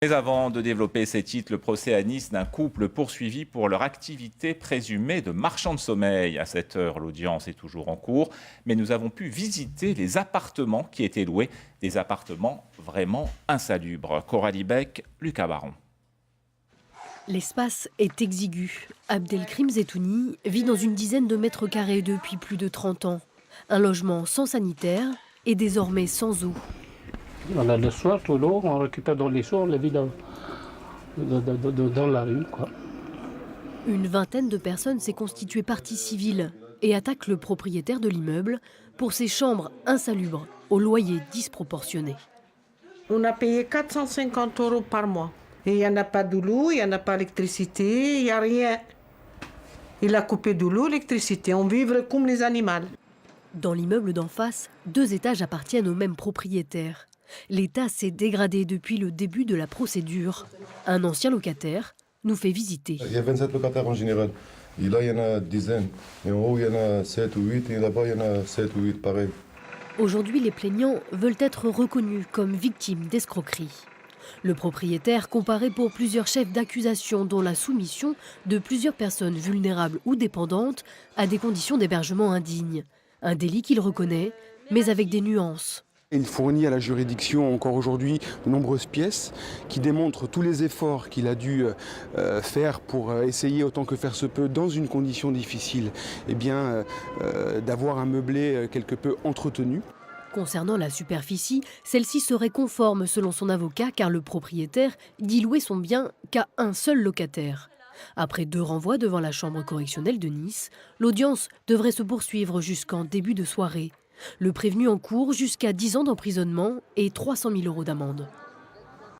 Mais avant de développer ces titres, le procès à Nice d'un couple poursuivi pour leur activité présumée de marchand de sommeil. À cette heure, l'audience est toujours en cours, mais nous avons pu visiter les appartements qui étaient loués, des appartements vraiment insalubres. Coralie Beck, Lucas Baron. L'espace est exigu. Abdelkrim Zetouni vit dans une dizaine de mètres carrés depuis plus de 30 ans. Un logement sans sanitaire et désormais sans eau. On a le soir, tout l'eau, on récupère dans les seaux, on la vit dans la rue, quoi. Une vingtaine de personnes s'est constituée partie civile et attaque le propriétaire de l'immeuble pour ses chambres insalubres au loyer disproportionné. On a payé 450 € par mois. Et il n'y en a pas de l'eau, il n'y en a pas d'électricité, il n'y a rien. Il a coupé de l'eau, l'électricité, on vit comme les animaux. Dans l'immeuble d'en face, 2 étages appartiennent au même propriétaire. L'état s'est dégradé depuis le début de la procédure. Un ancien locataire nous fait visiter. Il y a 27 locataires en général. Et là, il y en a dizaines. Et en haut, il y en a 7 ou 8. Et là-bas, il y en a 7 ou 8, pareil. Aujourd'hui, les plaignants veulent être reconnus comme victimes d'escroquerie. Le propriétaire comparé pour plusieurs chefs d'accusation, dont la soumission de plusieurs personnes vulnérables ou dépendantes à des conditions d'hébergement indignes. Un délit qu'il reconnaît, mais avec des nuances. Il fournit à la juridiction encore aujourd'hui de nombreuses pièces qui démontrent tous les efforts qu'il a dû faire pour essayer autant que faire se peut dans une condition difficile d'avoir un meublé quelque peu entretenu. Concernant la superficie, celle-ci serait conforme selon son avocat car le propriétaire dit louer son bien qu'à un seul locataire. Après 2 renvois devant la chambre correctionnelle de Nice, l'audience devrait se poursuivre jusqu'en début de soirée. Le prévenu encourt jusqu'à 10 ans d'emprisonnement et 300 000 € d'amende.